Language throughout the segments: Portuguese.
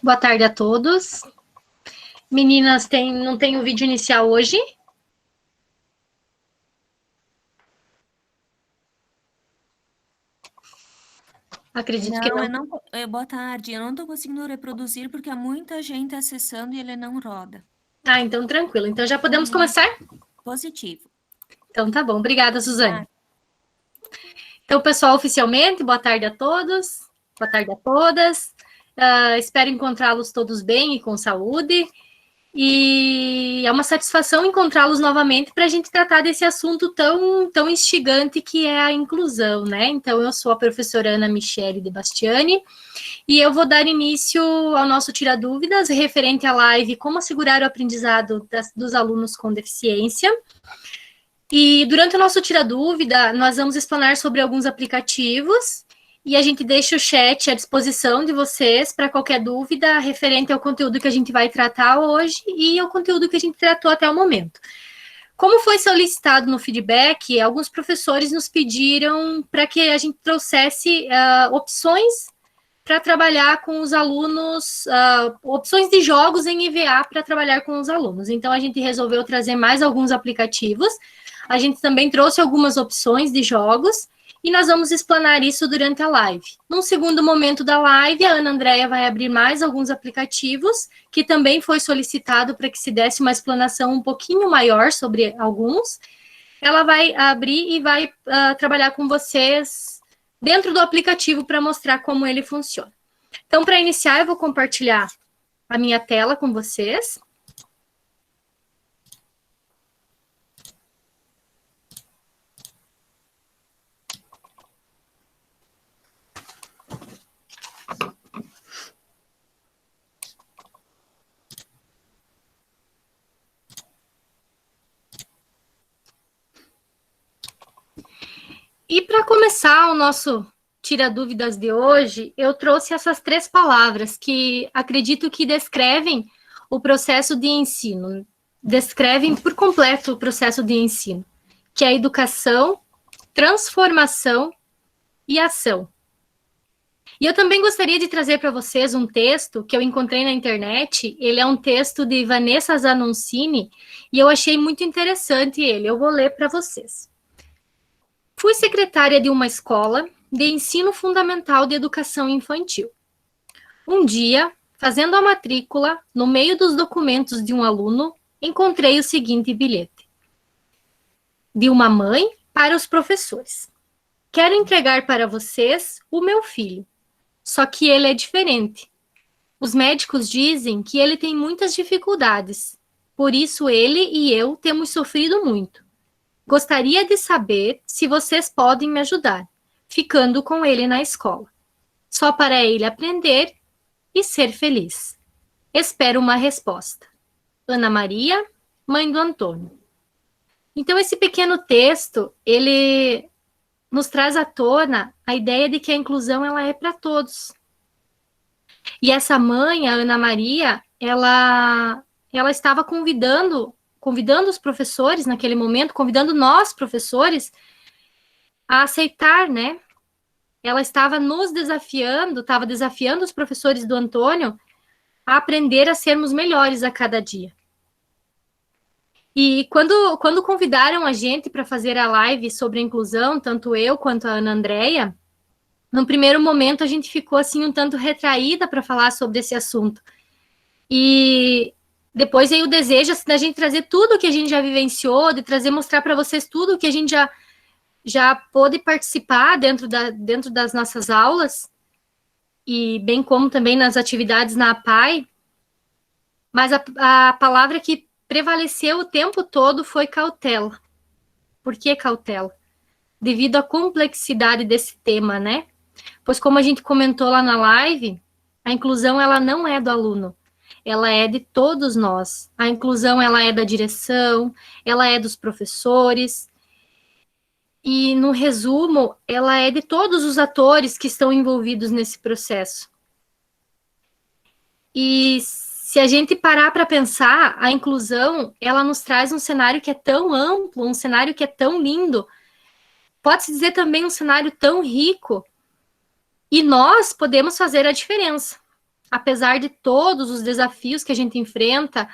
Boa tarde a todos. Meninas, não tem o vídeo inicial hoje? Acredito que não. Boa tarde, eu não estou conseguindo reproduzir porque há muita gente acessando e ele não roda. Ah, então tranquilo. Então já podemos começar? Positivo. Então tá bom. Obrigada, Suzane. Então, pessoal, oficialmente, boa tarde a todos. Boa tarde a todas. Espero encontrá-los todos bem e com saúde. E é uma satisfação encontrá-los novamente para a gente tratar desse assunto tão instigante que é a inclusão, né? Então, eu sou a professora Ana Michele de Bastiani e eu vou dar início ao nosso Tira Dúvidas referente à live Como Assegurar o Aprendizado dos Alunos com Deficiência. E durante o nosso Tira Dúvida, nós vamos explanar sobre alguns aplicativos e a gente deixa o chat à disposição de vocês para qualquer dúvida referente ao conteúdo que a gente vai tratar hoje e ao conteúdo que a gente tratou até o momento. Como foi solicitado no feedback, alguns professores nos pediram para que a gente trouxesse opções para trabalhar com os alunos, opções de jogos em EVA para trabalhar com os alunos. Então, a gente resolveu trazer mais alguns aplicativos. A gente também trouxe algumas opções de jogos e nós vamos explanar isso durante a live. Num segundo momento da live, a Ana Andréia vai abrir mais alguns aplicativos, que também foi solicitado para que se desse uma explanação um pouquinho maior sobre alguns. Ela vai abrir e vai trabalhar com vocês dentro do aplicativo para mostrar como ele funciona. Então, para iniciar, eu vou compartilhar a minha tela com vocês. E para começar o nosso Tira Dúvidas de hoje, eu trouxe essas 3 palavras que acredito que descrevem o processo de ensino, descrevem por completo o processo de ensino, que é a educação, transformação e ação. E eu também gostaria de trazer para vocês um texto que eu encontrei na internet. Ele é um texto de Vanessa Zanoncini e eu achei muito interessante ele. Eu vou ler para vocês. Fui secretária de uma escola de ensino fundamental de educação infantil. Um dia, fazendo a matrícula, no meio dos documentos de um aluno, encontrei o seguinte bilhete. De uma mãe para os professores. Quero entregar para vocês o meu filho, só que ele é diferente. Os médicos dizem que ele tem muitas dificuldades, por isso ele e eu temos sofrido muito. Gostaria de saber se vocês podem me ajudar, ficando com ele na escola. Só para ele aprender e ser feliz. Espero uma resposta. Ana Maria, mãe do Antônio. Então, esse pequeno texto, ele nos traz à tona a ideia de que a inclusão ela é para todos. E essa mãe, a Ana Maria, ela estava convidando os professores naquele momento, convidando nós, professores, a aceitar, né? Ela estava nos desafiando, estava desafiando os professores do Antônio a aprender a sermos melhores a cada dia. E quando convidaram a gente para fazer a live sobre a inclusão, tanto eu quanto a Ana Andréia, no primeiro momento a gente ficou assim um tanto retraída para falar sobre esse assunto. E depois veio o desejo assim, da gente trazer tudo que a gente já vivenciou, de trazer, mostrar para vocês tudo que a gente já pôde participar dentro das nossas aulas, e bem como também nas atividades na APAE. Mas a palavra que prevaleceu o tempo todo foi cautela. Por que cautela? Devido à complexidade desse tema, né? Pois como a gente comentou lá na live, a inclusão ela não é do aluno, ela é de todos nós. A inclusão ela é da direção, ela é dos professores, e no resumo, ela é de todos os atores que estão envolvidos nesse processo. E se a gente parar para pensar, a inclusão, ela nos traz um cenário que é tão amplo, um cenário que é tão lindo, pode-se dizer também um cenário tão rico, e nós podemos fazer a diferença. apesar de todos os desafios que a gente enfrenta,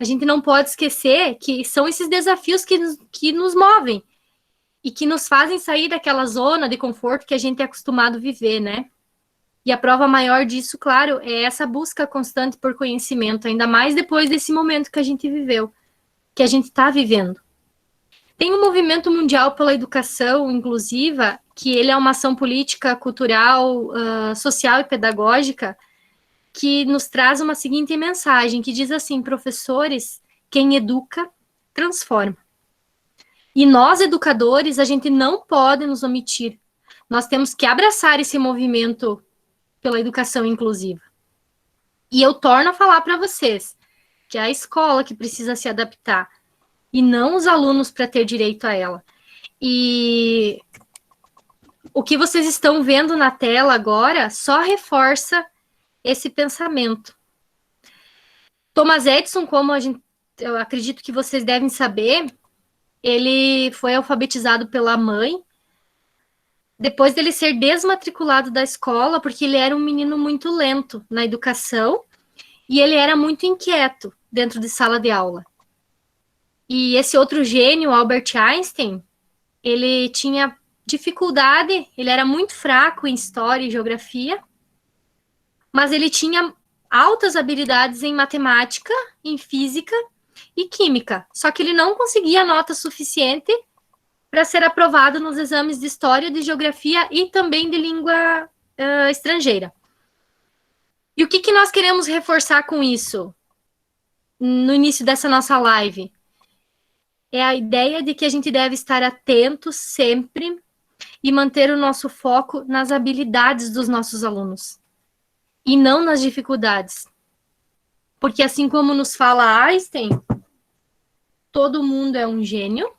a gente não pode esquecer que são esses desafios que nos movem e que nos fazem sair daquela zona de conforto que a gente é acostumado a viver, né? E a prova maior disso, claro, é essa busca constante por conhecimento, ainda mais depois desse momento que a gente viveu, que a gente está vivendo. Tem um movimento mundial pela educação inclusiva, que ele é uma ação política, cultural, social e pedagógica, que nos traz uma seguinte mensagem, que diz assim: professores, quem educa, transforma. E nós, educadores, a gente não pode nos omitir. Nós temos que abraçar esse movimento pela educação inclusiva. E eu torno a falar para vocês que é a escola que precisa se adaptar, e não os alunos para ter direito a ela. E o que vocês estão vendo na tela agora só reforça esse pensamento. Thomas Edison, como eu acredito que vocês devem saber, ele foi alfabetizado pela mãe, depois dele ser desmatriculado da escola, porque ele era um menino muito lento na educação, e ele era muito inquieto dentro de sala de aula. E esse outro gênio, Albert Einstein, ele tinha dificuldade, ele era muito fraco em história e geografia, mas ele tinha altas habilidades em matemática, em física e química, só que ele não conseguia nota suficiente para ser aprovado nos exames de história, de geografia e também de língua estrangeira. E o que nós queremos reforçar com isso no início dessa nossa live? É a ideia de que a gente deve estar atento sempre e manter o nosso foco nas habilidades dos nossos alunos e não nas dificuldades. Porque assim como nos fala Einstein, todo mundo é um gênio,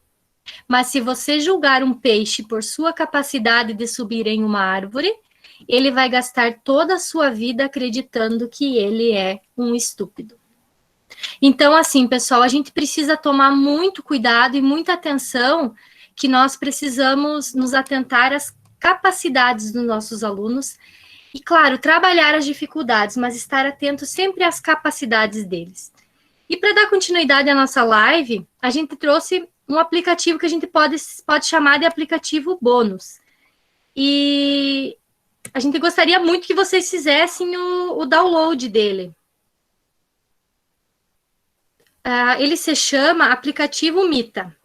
mas se você julgar um peixe por sua capacidade de subir em uma árvore, ele vai gastar toda a sua vida acreditando que ele é um estúpido. Então, assim, pessoal, a gente precisa tomar muito cuidado e muita atenção, que nós precisamos nos atentar às capacidades dos nossos alunos e, claro, trabalhar as dificuldades, mas estar atento sempre às capacidades deles. E para dar continuidade à nossa live, a gente trouxe um aplicativo que a gente pode chamar de aplicativo bônus. E a gente gostaria muito que vocês fizessem o download dele. Ele se chama aplicativo Mita.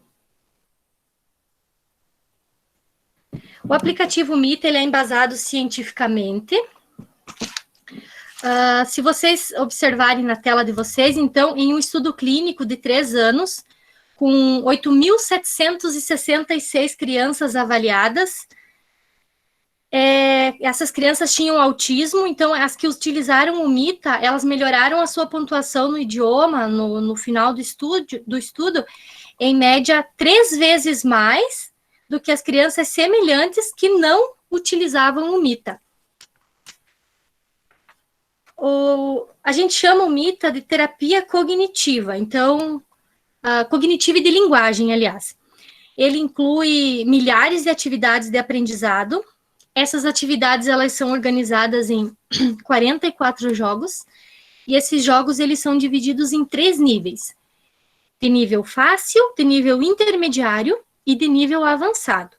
O aplicativo Mita, ele é embasado cientificamente. Se vocês observarem na tela de vocês, então, em um estudo clínico de 3 anos, com 8.766 crianças avaliadas, essas crianças tinham autismo, então as que utilizaram o Mita, elas melhoraram a sua pontuação no idioma no final do estudo, em média 3 vezes mais do que as crianças semelhantes que não utilizavam o Mita. A gente chama o Mita de terapia cognitiva, então, cognitiva e de linguagem, aliás. Ele inclui milhares de atividades de aprendizado. Essas atividades, elas são organizadas em 44 jogos, e esses jogos, eles são divididos em 3 níveis. De nível fácil, de nível intermediário e de nível avançado.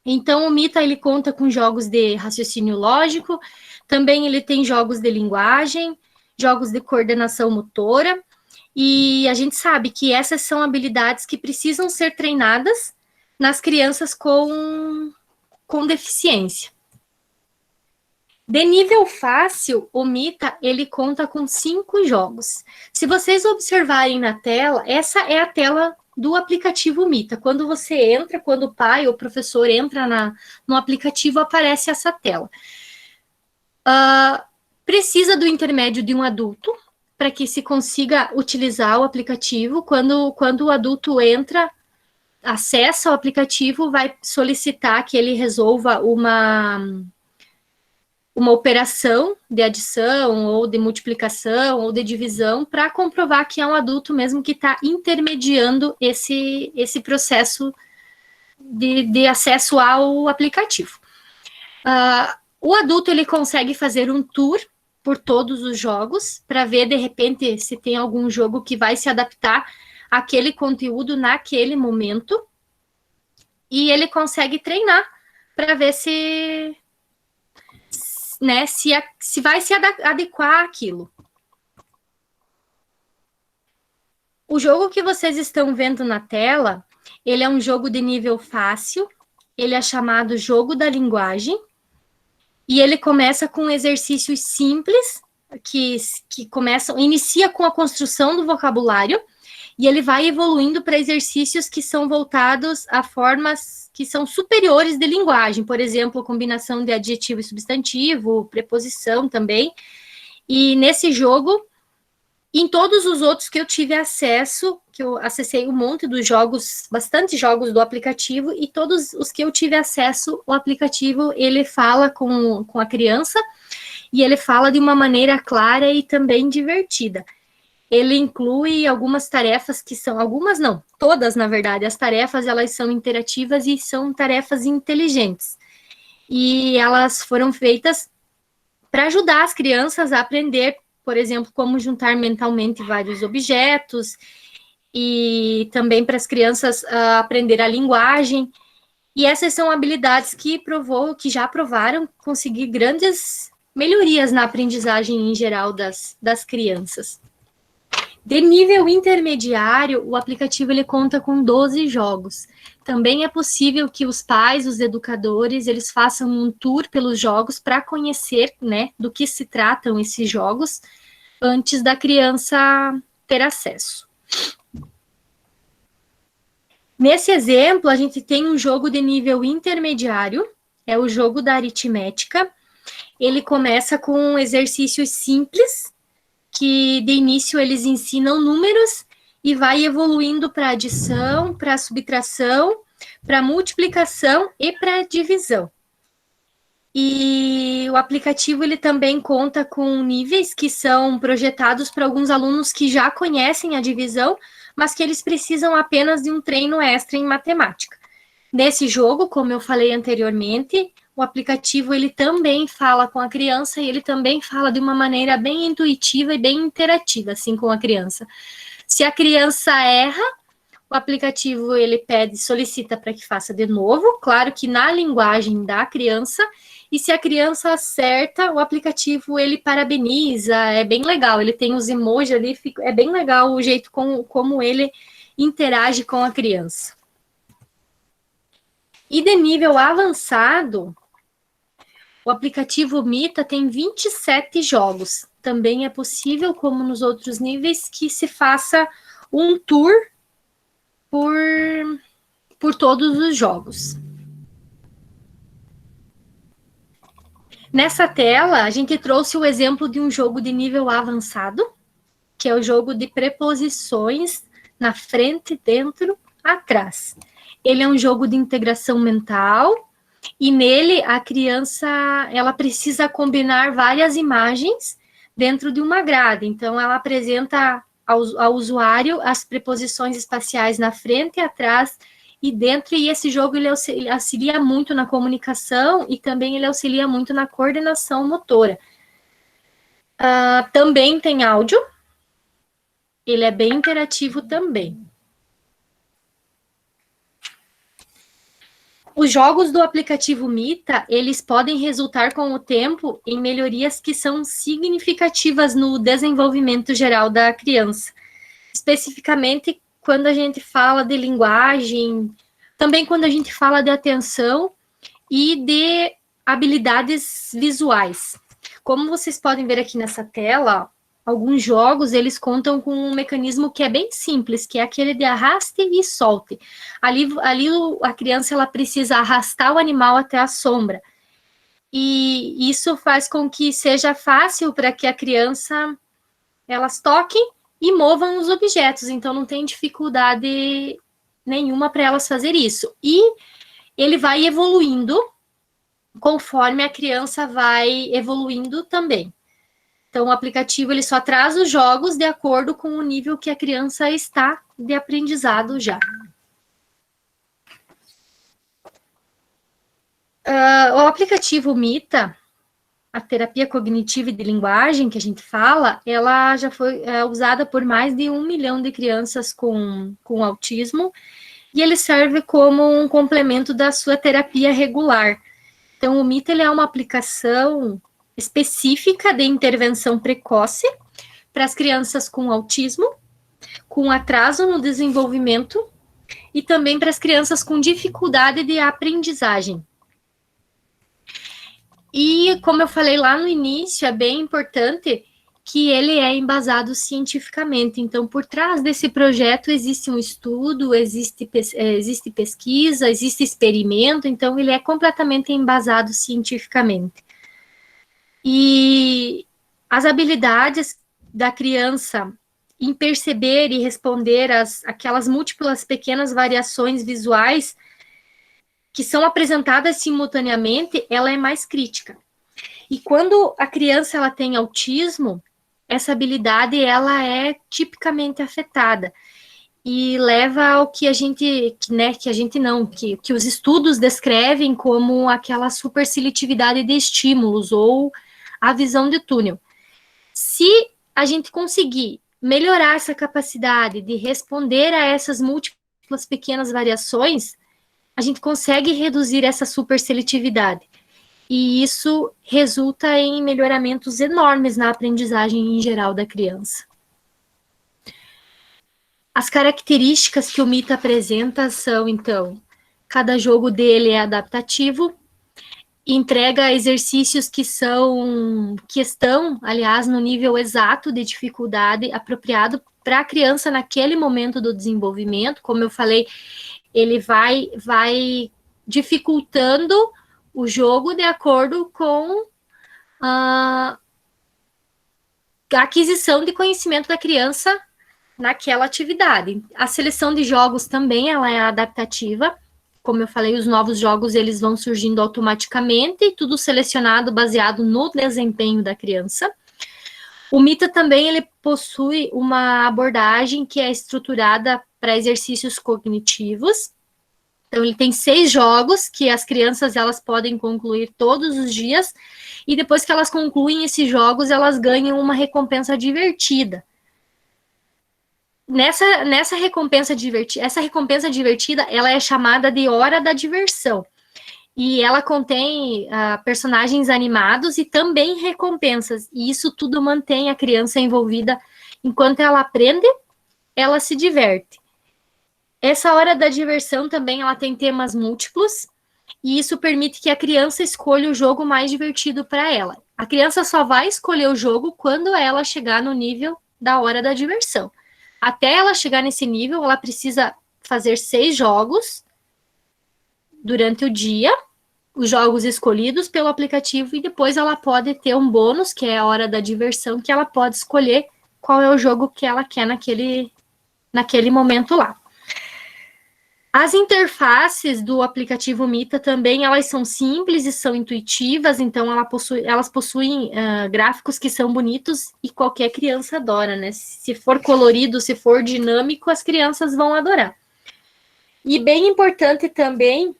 Então, o Mita, ele conta com jogos de raciocínio lógico, também ele tem jogos de linguagem, jogos de coordenação motora, e a gente sabe que essas são habilidades que precisam ser treinadas nas crianças com deficiência. De nível fácil, o Mita, ele conta com 5 jogos. Se vocês observarem na tela, essa é a tela do aplicativo Mita. Quando você entra, quando o pai ou o professor entra no aplicativo, aparece essa tela. Precisa do intermédio de um adulto para que se consiga utilizar o aplicativo. Quando o adulto entra, acessa o aplicativo, vai solicitar que ele resolva uma operação de adição, ou de multiplicação, ou de divisão, para comprovar que é um adulto mesmo que está intermediando esse processo de acesso ao aplicativo. O adulto, ele consegue fazer um tour por todos os jogos, para ver, de repente, se tem algum jogo que vai se adaptar àquele conteúdo naquele momento. E ele consegue treinar para ver se, né, se vai se adequar àquilo. O jogo que vocês estão vendo na tela, ele é um jogo de nível fácil, ele é chamado Jogo da Linguagem, e ele começa com exercícios simples, que inicia com a construção do vocabulário, e ele vai evoluindo para exercícios que são voltados a formas que são superiores de linguagem, por exemplo, combinação de adjetivo e substantivo, preposição também. E nesse jogo, em todos os outros que eu tive acesso, que eu acessei um monte dos jogos, bastante jogos do aplicativo, e todos os que eu tive acesso, o aplicativo, ele fala com a criança, e ele fala de uma maneira clara e também divertida. Ele inclui algumas tarefas que são, algumas não, todas, na verdade, as tarefas, elas são interativas e são tarefas inteligentes. E elas foram feitas para ajudar as crianças a aprender, por exemplo, como juntar mentalmente vários objetos, e também para as crianças aprender a linguagem. E essas são habilidades que já provaram conseguir grandes melhorias na aprendizagem em geral das crianças. De nível intermediário, o aplicativo ele conta com 12 jogos. Também é possível que os pais, os educadores, eles façam um tour pelos jogos para conhecer, né, do que se tratam esses jogos antes da criança ter acesso. Nesse exemplo, a gente tem um jogo de nível intermediário, é o jogo da aritmética. Ele começa com exercícios simples, que de início eles ensinam números e vai evoluindo para adição, para subtração, para multiplicação e para divisão. E o aplicativo ele também conta com níveis que são projetados para alguns alunos que já conhecem a divisão, mas que eles precisam apenas de um treino extra em matemática. Nesse jogo, como eu falei anteriormente, o aplicativo ele também fala com a criança e ele também fala de uma maneira bem intuitiva e bem interativa, assim, com a criança. Se a criança erra, o aplicativo ele solicita para que faça de novo, claro que na linguagem da criança, e se a criança acerta, o aplicativo ele parabeniza, é bem legal, ele tem os emojis ali, é bem legal o jeito como ele interage com a criança. E de nível avançado, o aplicativo Mita tem 27 jogos. Também é possível, como nos outros níveis, que se faça um tour por todos os jogos. Nessa tela, a gente trouxe o exemplo de um jogo de nível avançado, que é o jogo de preposições na frente, dentro, atrás. Ele é um jogo de integração mental, e nele a criança ela precisa combinar várias imagens dentro de uma grade. Então, ela apresenta ao usuário as preposições espaciais na frente, atrás e dentro, e esse jogo ele auxilia muito na comunicação e também ele auxilia muito na coordenação motora. Também tem áudio, ele é bem interativo também. Os jogos do aplicativo Mita, eles podem resultar com o tempo em melhorias que são significativas no desenvolvimento geral da criança. Especificamente quando a gente fala de linguagem, também quando a gente fala de atenção e de habilidades visuais. Como vocês podem ver aqui nessa tela, alguns jogos, eles contam com um mecanismo que é bem simples, que é aquele de arraste e solte. Ali a criança ela precisa arrastar o animal até a sombra. E isso faz com que seja fácil para que a criança, elas toquem e movam os objetos. Então, não tem dificuldade nenhuma para elas fazer isso. E ele vai evoluindo conforme a criança vai evoluindo também. Então, o aplicativo ele só traz os jogos de acordo com o nível que a criança está de aprendizado já. O aplicativo Mita, a terapia cognitiva e de linguagem que a gente fala, ela já foi usada por mais de 1 milhão de crianças com autismo, e ele serve como um complemento da sua terapia regular. Então, o MITA ele é uma aplicação específica de intervenção precoce para as crianças com autismo, com atraso no desenvolvimento, e também para as crianças com dificuldade de aprendizagem. E, como eu falei lá no início, é bem importante que ele é embasado cientificamente. Então, por trás desse projeto existe um estudo, existe pesquisa, existe experimento, então ele é completamente embasado cientificamente. E as habilidades da criança em perceber e responder aquelas múltiplas pequenas variações visuais que são apresentadas simultaneamente, ela é mais crítica. E quando a criança ela tem autismo, essa habilidade ela é tipicamente afetada e leva ao que a gente, que os estudos descrevem como aquela superseletividade de estímulos ou a visão de túnel. Se a gente conseguir melhorar essa capacidade de responder a essas múltiplas pequenas variações, a gente consegue reduzir essa superseletividade. E isso resulta em melhoramentos enormes na aprendizagem em geral da criança. As características que o MITA apresenta são, então, cada jogo dele é adaptativo, entrega exercícios que estão, aliás, no nível exato de dificuldade apropriado para a criança naquele momento do desenvolvimento. Como eu falei, ele vai dificultando o jogo de acordo com a aquisição de conhecimento da criança naquela atividade. A seleção de jogos também ela é adaptativa. Como eu falei, os novos jogos eles vão surgindo automaticamente, tudo selecionado baseado no desempenho da criança. O MITA também ele possui uma abordagem que é estruturada para exercícios cognitivos. Então, ele tem 6 jogos que as crianças elas podem concluir todos os dias, e depois que elas concluem esses jogos, elas ganham uma recompensa divertida. Nessa recompensa divertida, essa recompensa divertida, ela é chamada de hora da diversão. E ela contém personagens animados e também recompensas. E isso tudo mantém a criança envolvida. Enquanto ela aprende, ela se diverte. Essa hora da diversão também ela tem temas múltiplos. E isso permite que a criança escolha o jogo mais divertido para ela. A criança só vai escolher o jogo quando ela chegar no nível da hora da diversão. Até ela chegar nesse nível, ela precisa fazer 6 jogos durante o dia, os jogos escolhidos pelo aplicativo, e depois ela pode ter um bônus, que é a hora da diversão, que ela pode escolher qual é o jogo que ela quer naquele momento lá. As interfaces do aplicativo MITA também, elas são simples e são intuitivas, então elas possuem gráficos que são bonitos e qualquer criança adora, né? Se for colorido, se for dinâmico, as crianças vão adorar. E bem importante também,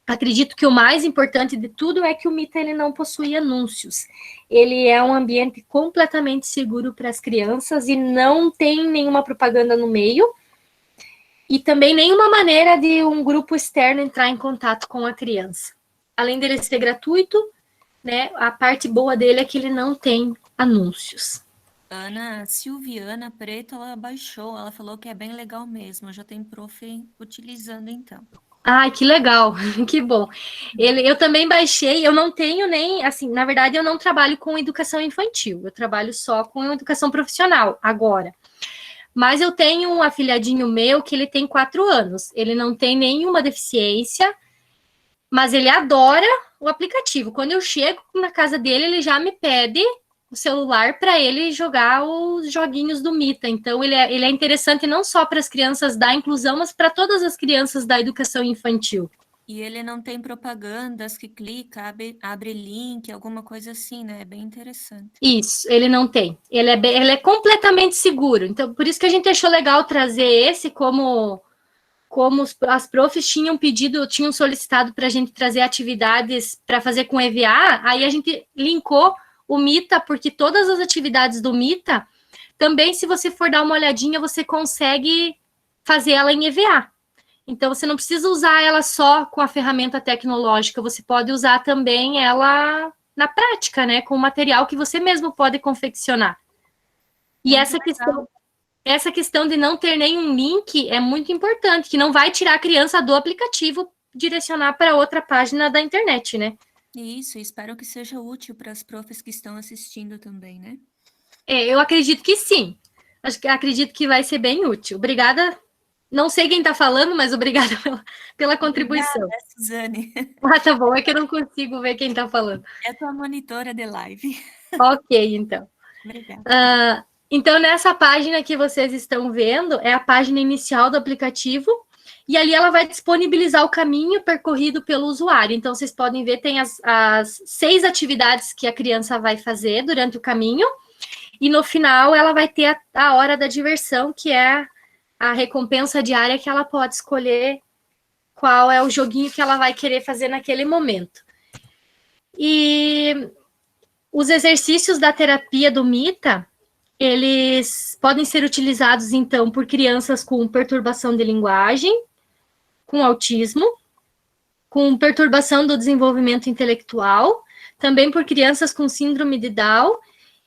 acredito que o mais importante de tudo é que o MITA ele não possui anúncios. Ele é um ambiente completamente seguro para as crianças e não tem nenhuma propaganda no meio. E também nenhuma maneira de um grupo externo entrar em contato com a criança. Além dele ser gratuito, né, a parte boa dele é que ele não tem anúncios. Ana Silviana Preto, ela baixou, ela falou que é bem legal mesmo, já tem prof utilizando então. Ai, que legal, que bom. Eu também baixei, eu não tenho nem, assim, na verdade eu não trabalho com educação infantil, eu trabalho só com educação profissional agora. Mas eu tenho um afilhadinho meu que ele tem 4 anos. Ele não tem nenhuma deficiência, mas ele adora o aplicativo. Quando eu chego na casa dele, ele já me pede o celular para ele jogar os joguinhos do MITA. Então, ele é interessante não só para as crianças da inclusão, mas para todas as crianças da educação infantil. E ele não tem propagandas que clica, abre link, alguma coisa assim, né? É bem interessante. Isso, ele não tem. Ele é completamente seguro. Então, por isso que a gente achou legal trazer esse como como as profs tinham solicitado para a gente trazer atividades para fazer com EVA, aí a gente linkou o Mita, porque todas as atividades do Mita, também, se você for dar uma olhadinha, você consegue fazer ela em EVA. Então, você não precisa usar ela só com a ferramenta tecnológica, você pode usar também ela na prática, né? Com o material que você mesmo pode confeccionar. E essa questão de não ter nenhum link é muito importante, que não vai tirar a criança do aplicativo, direcionar para outra página da internet, né? Isso, espero que seja útil para as profs que estão assistindo também, né? Eu acredito que sim. Acredito que vai ser bem útil. Obrigada. Não sei quem está falando, mas obrigada pela contribuição. Obrigada, Suzane. Ah, tá bom. É que eu não consigo ver quem está falando. É a tua monitora de live. Ok, então. Obrigada. Então, nessa página que vocês estão vendo, é a página inicial do aplicativo, e ali ela vai disponibilizar o caminho percorrido pelo usuário. Então, vocês podem ver, tem as 6 atividades que a criança vai fazer durante o caminho, e no final ela vai ter a hora da diversão, que é a recompensa diária que ela pode escolher qual é o joguinho que ela vai querer fazer naquele momento. E os exercícios da terapia do Mita, eles podem ser utilizados, então, por crianças com perturbação de linguagem, com autismo, com perturbação do desenvolvimento intelectual, também por crianças com síndrome de Down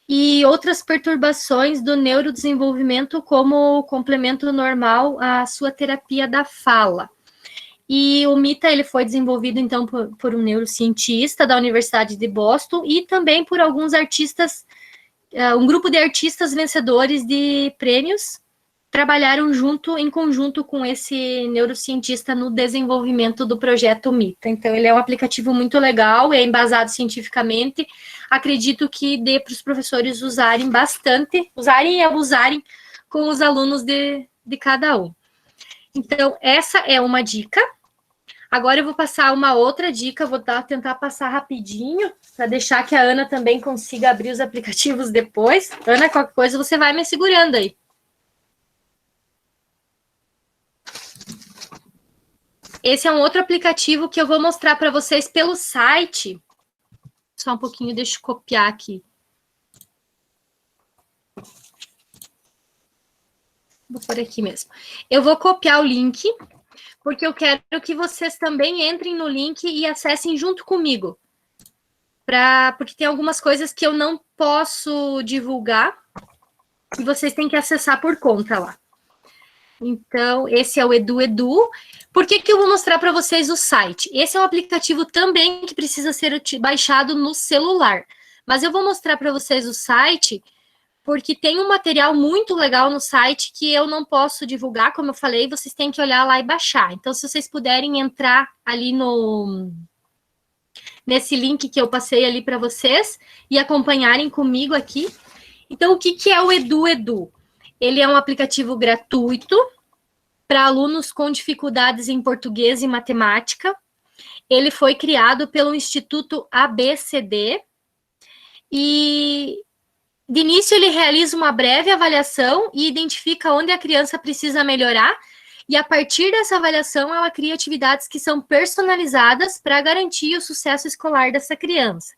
e outras perturbações do neurodesenvolvimento como complemento normal à sua terapia da fala. E o Mita, ele foi desenvolvido, então, por um neurocientista da Universidade de Boston e também por alguns artistas, um grupo de artistas vencedores de prêmios, trabalharam em conjunto com esse neurocientista no desenvolvimento do projeto Mita. Então, ele é um aplicativo muito legal, é embasado cientificamente. Acredito que dê para os professores usarem bastante, usarem e abusarem com os alunos de cada um. Então, essa é uma dica. Agora eu vou passar uma outra dica, vou tentar passar rapidinho, para deixar que a Ana também consiga abrir os aplicativos depois. Ana, qualquer coisa você vai me segurando aí. Esse é um outro aplicativo que eu vou mostrar para vocês pelo site. Só um pouquinho, deixa eu copiar aqui. Vou por aqui mesmo. Eu vou copiar o link, porque eu quero que vocês também entrem no link e acessem junto comigo. Porque tem algumas coisas que eu não posso divulgar e vocês têm que acessar por conta lá. Então, esse é o EduEdu. Por que eu vou mostrar para vocês o site? Esse é um aplicativo também que precisa ser baixado no celular. Mas eu vou mostrar para vocês o site porque tem um material muito legal no site que eu não posso divulgar, como eu falei, vocês têm que olhar lá e baixar. Então, se vocês puderem entrar ali nesse link que eu passei ali para vocês e acompanharem comigo aqui. Então, o que é o EduEdu? Ele é um aplicativo gratuito para alunos com dificuldades em português e matemática. Ele foi criado pelo Instituto ABCD e de início, ele realiza uma breve avaliação e identifica onde a criança precisa melhorar, e a partir dessa avaliação, ela cria atividades que são personalizadas para garantir o sucesso escolar dessa criança.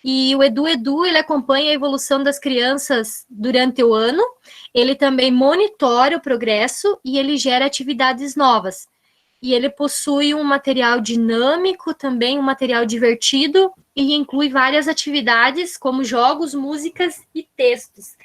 E o EduEdu, ele acompanha a evolução das crianças durante o ano, ele também monitora o progresso e ele gera atividades novas. E ele possui um material dinâmico, também um material divertido, e inclui várias atividades, como jogos, músicas e textos.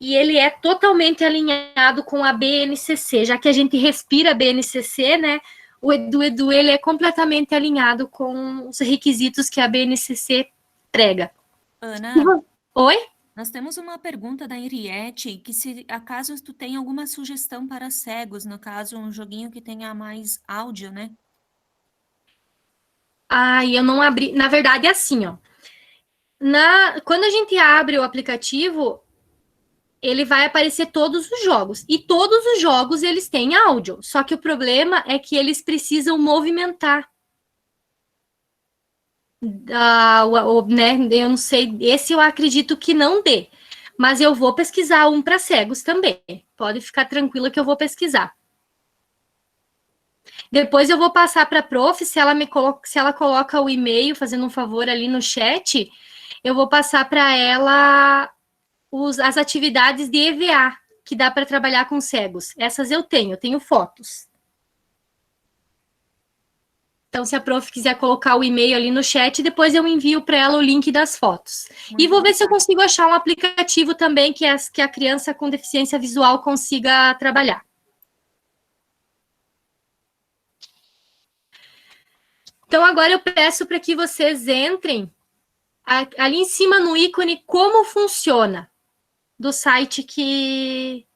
E ele é totalmente alinhado com a BNCC, já que a gente respira a BNCC, né? O EduEdu, ele é completamente alinhado com os requisitos que a BNCC prega. Ana? Oi? Nós temos uma pergunta da Henriette, que se acaso tu tem alguma sugestão para cegos, no caso, um joguinho que tenha mais áudio, né? Eu não abri. Na verdade, é assim, ó. Quando a gente abre o aplicativo, ele vai aparecer todos os jogos. E todos os jogos, eles têm áudio. Só que o problema é que eles precisam movimentar. Né? Eu não sei, esse eu acredito que não dê. Mas eu vou pesquisar um para cegos também. Pode ficar tranquila que eu vou pesquisar. Depois eu vou passar para a prof, se ela coloca o e-mail, fazendo um favor ali no chat, eu vou passar para ela as atividades de EVA, que dá para trabalhar com cegos. Essas eu tenho fotos. Então, se a prof quiser colocar o e-mail ali no chat, depois eu envio para ela o link das fotos. E vou ver se eu consigo achar um aplicativo também que a criança com deficiência visual consiga trabalhar. Então, agora eu peço para que vocês entrem ali em cima no ícone como funciona do site que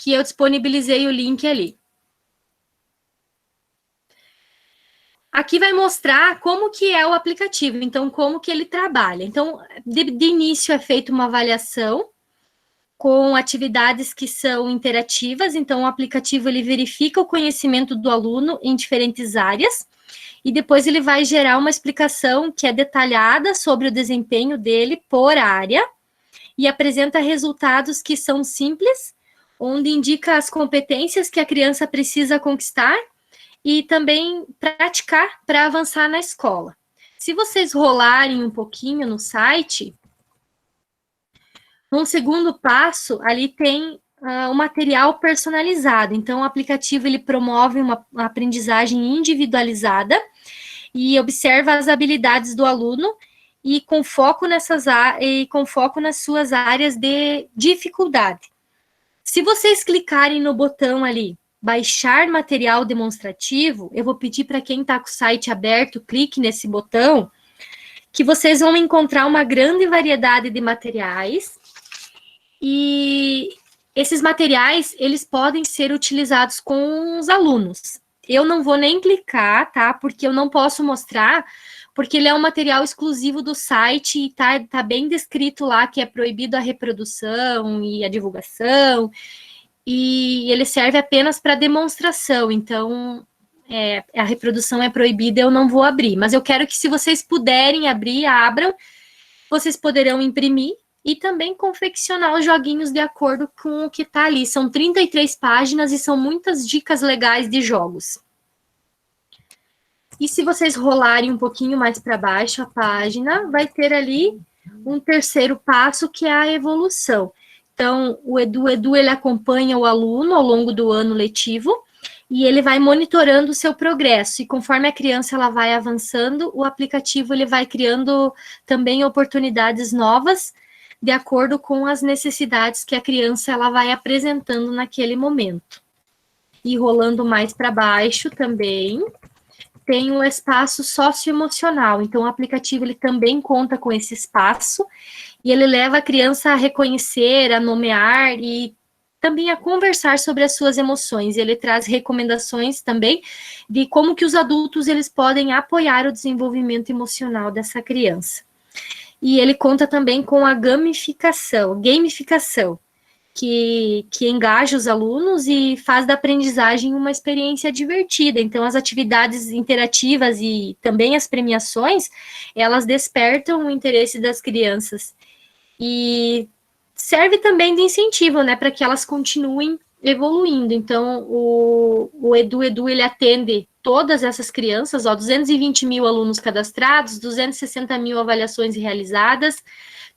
eu disponibilizei o link ali. Aqui vai mostrar como que é o aplicativo, então como que ele trabalha. Então, de início é feita uma avaliação com atividades que são interativas, então o aplicativo ele verifica o conhecimento do aluno em diferentes áreas, e depois ele vai gerar uma explicação que é detalhada sobre o desempenho dele por área, e apresenta resultados que são simples, onde indica as competências que a criança precisa conquistar, e também praticar para avançar na escola. Se vocês rolarem um pouquinho no site, no segundo passo, ali tem o material personalizado. Então, o aplicativo ele promove uma aprendizagem individualizada e observa as habilidades do aluno e com foco nas suas áreas de dificuldade. Se vocês clicarem no botão ali, baixar material demonstrativo, eu vou pedir para quem está com o site aberto, clique nesse botão, que vocês vão encontrar uma grande variedade de materiais, e esses materiais, eles podem ser utilizados com os alunos. Eu não vou nem clicar, tá? Porque eu não posso mostrar, porque ele é um material exclusivo do site e tá bem descrito lá que é proibido a reprodução e a divulgação, e ele serve apenas para demonstração, então a reprodução é proibida, eu não vou abrir, mas eu quero que se vocês puderem abrir, abram, vocês poderão imprimir e também confeccionar os joguinhos de acordo com o que está ali. São 33 páginas e são muitas dicas legais de jogos. E se vocês rolarem um pouquinho mais para baixo a página, vai ter ali um terceiro passo, que é a evolução. Então, o Edu ele acompanha o aluno ao longo do ano letivo e ele vai monitorando o seu progresso. E conforme a criança ela vai avançando, o aplicativo ele vai criando também oportunidades novas de acordo com as necessidades que a criança ela vai apresentando naquele momento. E rolando mais para baixo também, tem o espaço socioemocional. Então, o aplicativo ele também conta com esse espaço e ele leva a criança a reconhecer, a nomear e também a conversar sobre as suas emoções. Ele traz recomendações também de como que os adultos eles podem apoiar o desenvolvimento emocional dessa criança. E ele conta também com a gamificação, que engaja os alunos e faz da aprendizagem uma experiência divertida. Então, as atividades interativas e também as premiações, elas despertam o interesse das crianças. E serve também de incentivo, né, para que elas continuem evoluindo. Então, o Edu, ele atende todas essas crianças, 220 mil alunos cadastrados, 260 mil avaliações realizadas,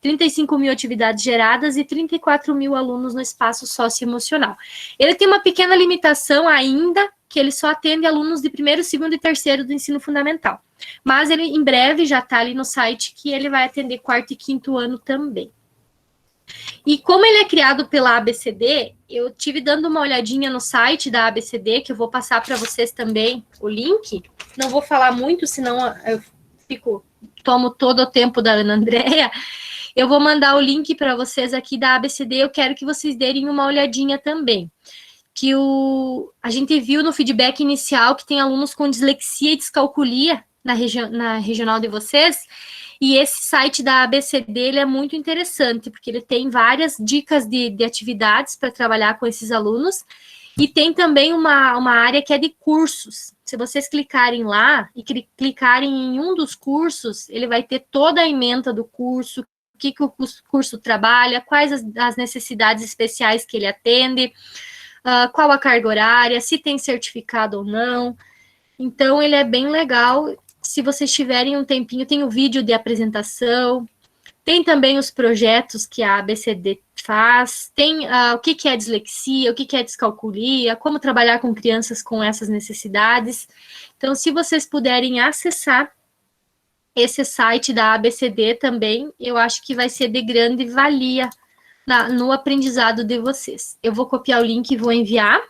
35 mil atividades geradas e 34 mil alunos no espaço socioemocional. Ele tem uma pequena limitação ainda, que ele só atende alunos de primeiro, segundo e terceiro do ensino fundamental. Mas ele, em breve, já está ali no site que ele vai atender quarto e quinto ano também. E como ele é criado pela ABCD, eu tive dando uma olhadinha no site da ABCD, que eu vou passar para vocês também o link. Não vou falar muito, senão eu tomo todo o tempo da Ana Andréia. Eu vou mandar o link para vocês aqui da ABCD, eu quero que vocês derem uma olhadinha também. Que a gente viu no feedback inicial que tem alunos com dislexia e descalculia na regional de vocês, e esse site da ABCD ele é muito interessante, porque ele tem várias dicas de atividades para trabalhar com esses alunos, e tem também uma área que é de cursos. Se vocês clicarem lá e clicarem em um dos cursos, ele vai ter toda a ementa do curso, o que o curso trabalha, quais as necessidades especiais que ele atende, qual a carga horária, se tem certificado ou não. Então, ele é bem legal. Se vocês tiverem um tempinho, tem o vídeo de apresentação, tem também os projetos que a ABCD faz, tem o que é dislexia, o que é descalculia, como trabalhar com crianças com essas necessidades. Então, se vocês puderem acessar esse site da ABCD também, eu acho que vai ser de grande valia no aprendizado de vocês. Eu vou copiar o link e vou enviar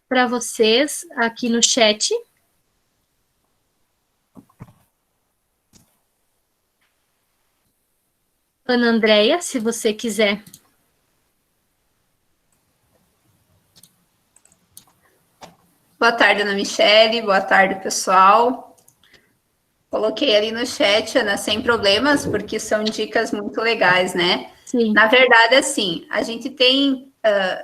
para vocês aqui no chat. Ana Andréia, se você quiser. Boa tarde, Ana Michele. Boa tarde, pessoal. Coloquei ali no chat, Ana, sem problemas, porque são dicas muito legais, né? Sim. Na verdade, assim, a gente tem,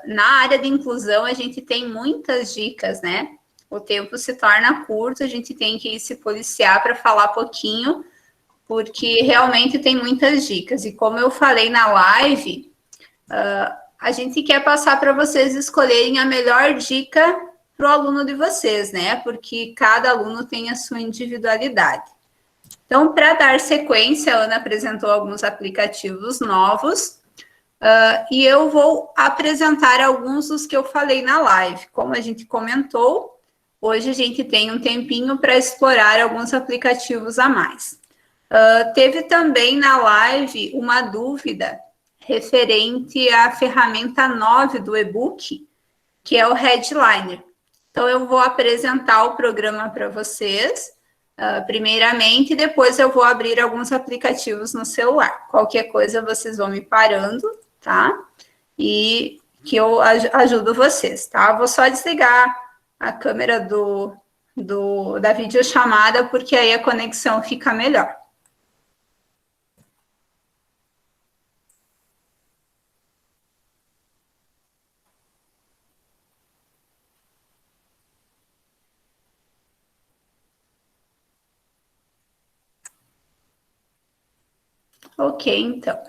na área de inclusão, a gente tem muitas dicas, né? O tempo se torna curto, a gente tem que se policiar para falar pouquinho, porque realmente tem muitas dicas. E como eu falei na live, a gente quer passar para vocês escolherem a melhor dica para o aluno de vocês, né? Porque cada aluno tem a sua individualidade. Então, para dar sequência, a Ana apresentou alguns aplicativos novos e eu vou apresentar alguns dos que eu falei na live. Como a gente comentou, hoje a gente tem um tempinho para explorar alguns aplicativos a mais. Teve também na live uma dúvida referente à ferramenta 9 do e-book, que é o Headliner. Então, eu vou apresentar o programa para vocês, primeiramente, e depois eu vou abrir alguns aplicativos no celular. Qualquer coisa, vocês vão me parando, tá? E que eu ajudo vocês, tá? Vou só desligar a câmera da videochamada, porque aí a conexão fica melhor. Ok, então.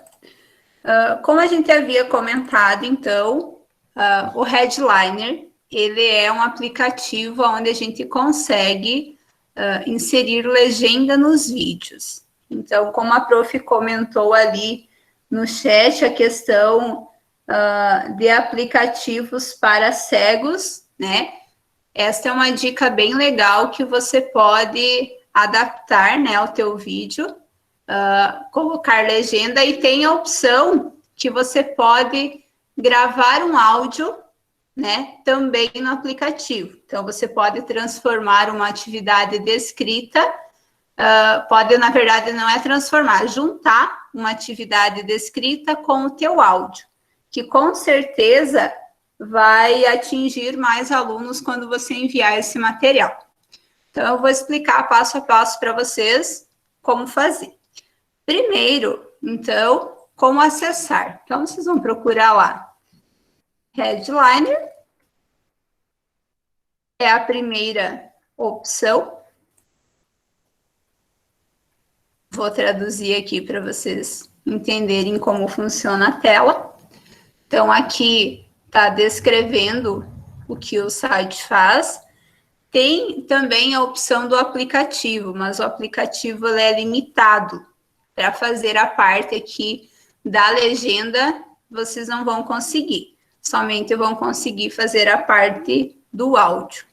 Como a gente havia comentado, então, o Headliner, ele é um aplicativo onde a gente consegue inserir legenda nos vídeos. Então, como a prof comentou ali no chat, a questão de aplicativos para cegos, né? Esta é uma dica bem legal que você pode adaptar, né, ao teu vídeo, colocar legenda, e tem a opção que você pode gravar um áudio, né, também no aplicativo. Então, você pode transformar uma atividade descrita, pode, na verdade, não é transformar, juntar uma atividade descrita com o teu áudio, que com certeza vai atingir mais alunos quando você enviar esse material. Então, eu vou explicar passo a passo para vocês como fazer. Primeiro, então, como acessar. Então, vocês vão procurar lá. Headliner é a primeira opção. Vou traduzir aqui para vocês entenderem como funciona a tela. Então, aqui está descrevendo o que o site faz. Tem também a opção do aplicativo, mas o aplicativo é limitado. Para fazer a parte aqui da legenda, vocês não vão conseguir. Somente vão conseguir fazer a parte do áudio.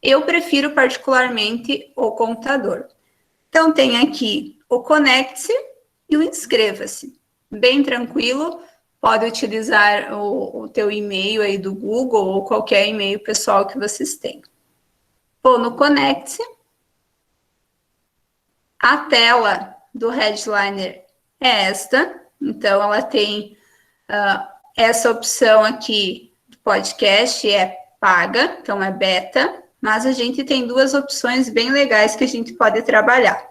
Eu prefiro particularmente o computador. Então, tem aqui o Conecte-se e o Inscreva-se. Bem tranquilo, pode utilizar o teu e-mail aí do Google ou qualquer e-mail pessoal que vocês tenham. Vou no Conecte-se. A tela do Headliner é esta. Então, ela tem essa opção aqui do podcast, é paga, então é beta, mas a gente tem duas opções bem legais que a gente pode trabalhar,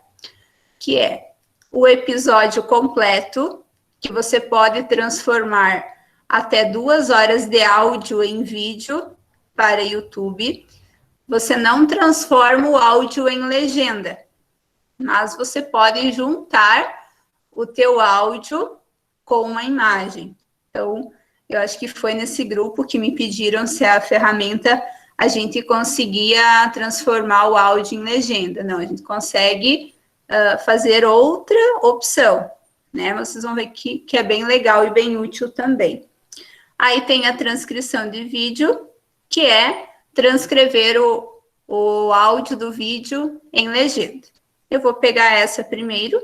que é o episódio completo, que você pode transformar até 2 horas de áudio em vídeo para YouTube. Você não transforma o áudio em legenda, mas você pode juntar o teu áudio com uma imagem. Então, eu acho que foi nesse grupo que me pediram se a ferramenta a gente conseguia transformar o áudio em legenda. Não, a gente consegue fazer outra opção, né? Vocês vão ver que é bem legal e bem útil também. Aí tem a transcrição de vídeo, que é transcrever o áudio do vídeo em legenda. Eu vou pegar essa primeiro.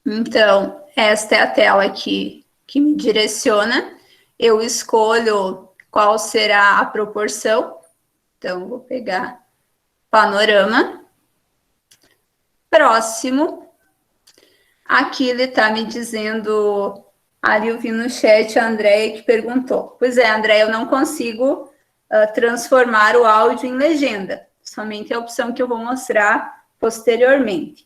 Então, esta é a tela que me direciona. Eu escolho qual será a proporção. Então, vou pegar panorama. Próximo. Aqui ele está me dizendo... Ali eu vi no chat a Andréia que perguntou. Pois é, Andréia, eu não consigo transformar o áudio em legenda. Somente a opção que eu vou mostrar posteriormente.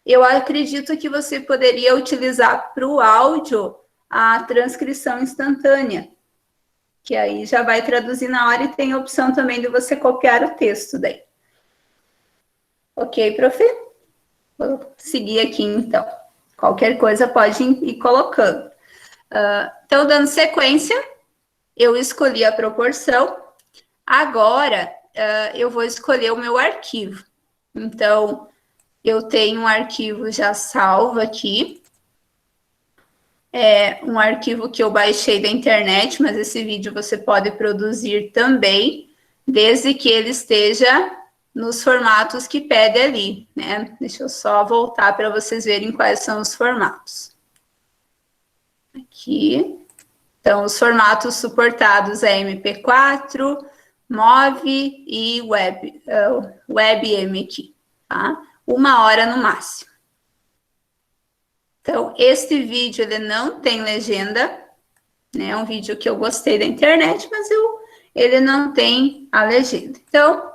Eu acredito que você poderia utilizar para o áudio a transcrição instantânea, que aí já vai traduzir na hora e tem a opção também de você copiar o texto daí. Ok, prof? Vou seguir aqui, então. Qualquer coisa pode ir colocando. Então, dando sequência, eu escolhi a proporção. Agora, eu vou escolher o meu arquivo. Então, eu tenho um arquivo já salvo aqui. É um arquivo que eu baixei da internet, mas esse vídeo você pode produzir também, desde que ele esteja nos formatos que pede ali, né? Deixa eu só voltar para vocês verem quais são os formatos. Aqui. Então, os formatos suportados é MP4, MOV e WebM aqui, tá? 1 hora no máximo. Então, este vídeo, ele não tem legenda, né? É um vídeo que eu gostei da internet, mas ele não tem a legenda. Então,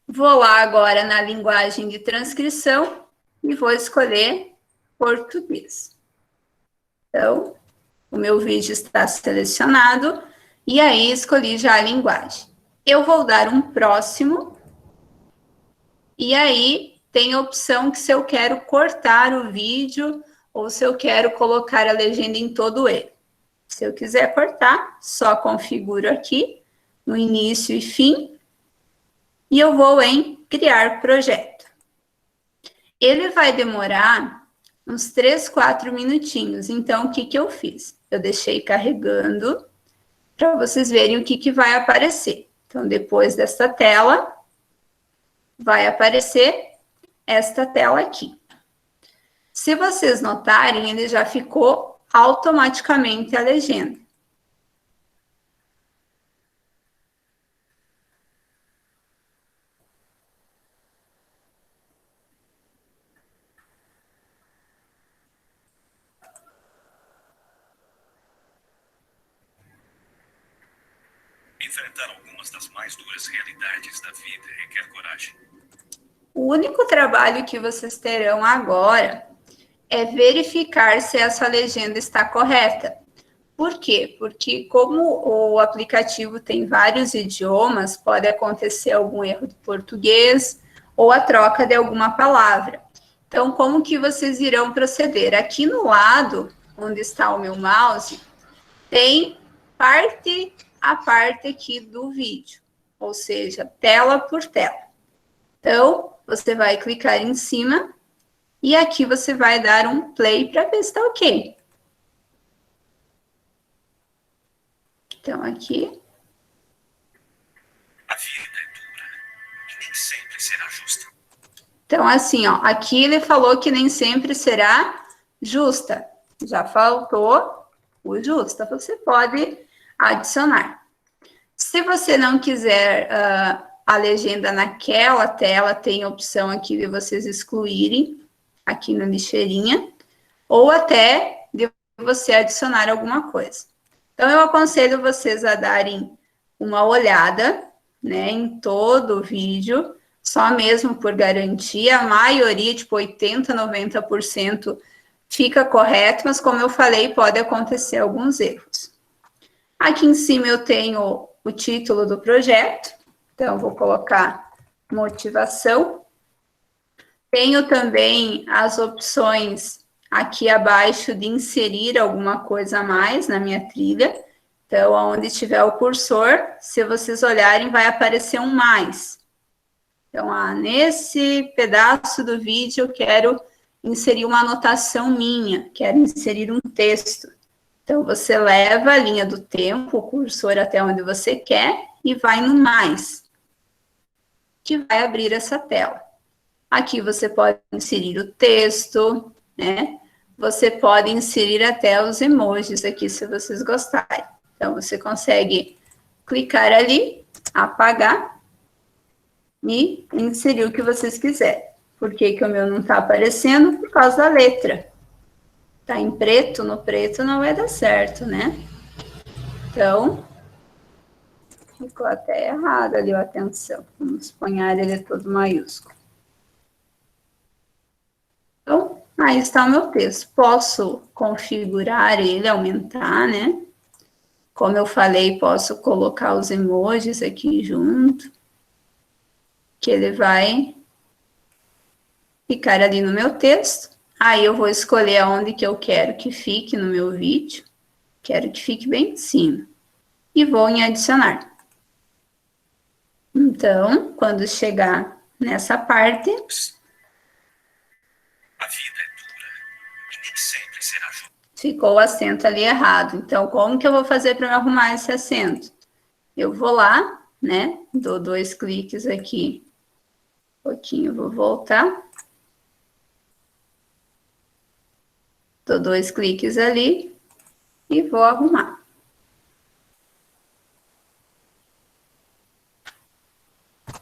vou lá agora na linguagem de transcrição e vou escolher português. Então, o meu vídeo está selecionado e aí escolhi já a linguagem. Eu vou dar um próximo e aí tem a opção que se eu quero cortar o vídeo ou se eu quero colocar a legenda em todo ele. Se eu quiser cortar, só configuro aqui no início e fim. E eu vou em criar projeto. Ele vai demorar uns 3, 4 minutinhos. Então, o que eu fiz? Eu deixei carregando para vocês verem o que vai aparecer. Então, depois dessa tela, vai aparecer esta tela aqui. Se vocês notarem, ele já ficou automaticamente a legenda. Enfrentar algumas das mais duras realidades da vida requer coragem. O único trabalho que vocês terão agora é verificar se essa legenda está correta. Por quê? Porque como o aplicativo tem vários idiomas, pode acontecer algum erro de português ou a troca de alguma palavra. Então, como que vocês irão proceder? Aqui no lado, onde está o meu mouse, tem parte a parte aqui do vídeo, ou seja, tela por tela. Então, você vai clicar em cima e aqui você vai dar um play para ver se está ok. Então, aqui. A vida é dura e nem sempre será justa. Então, assim, ó, aqui ele falou que nem sempre será justa. Já faltou o justa, você pode adicionar. Se você não quiser a legenda naquela tela, tem a opção aqui de vocês excluírem, aqui no lixeirinha, ou até de você adicionar alguma coisa. Então, eu aconselho vocês a darem uma olhada, né, em todo o vídeo, só mesmo por garantia. A maioria, tipo 80%, 90%, fica correto, mas como eu falei, pode acontecer alguns erros. Aqui em cima eu tenho o título do projeto, então vou colocar motivação. Tenho também as opções aqui abaixo de inserir alguma coisa a mais na minha trilha. Então, onde tiver o cursor, se vocês olharem, vai aparecer um mais. Então, nesse pedaço do vídeo, eu quero inserir uma anotação minha, quero inserir um texto. Então, você leva a linha do tempo, o cursor até onde você quer, e vai no mais, que vai abrir essa tela. Aqui você pode inserir o texto, né? Você pode inserir até os emojis aqui, se vocês gostarem. Então, você consegue clicar ali, apagar e inserir o que vocês quiserem. Por que que o meu não está aparecendo? Por causa da letra. Está em preto, no preto não vai dar certo, né? Então, ficou até errado ali, atenção. Vamos ponhar ele todo maiúsculo. Então, aí está o meu texto. Posso configurar ele, aumentar, né? Como eu falei, posso colocar os emojis aqui junto, que ele vai ficar ali no meu texto. Aí eu vou escolher aonde que eu quero que fique no meu vídeo. Quero que fique bem em cima. E vou em adicionar. Então, quando chegar nessa parte, A vida é dura e nem sempre será justa. ficou o acento ali errado. Então, como que eu vou fazer para arrumar esse acento? Eu vou lá, né? Dou 2 cliques aqui. Um pouquinho, vou voltar. Dou 2 cliques ali e vou arrumar.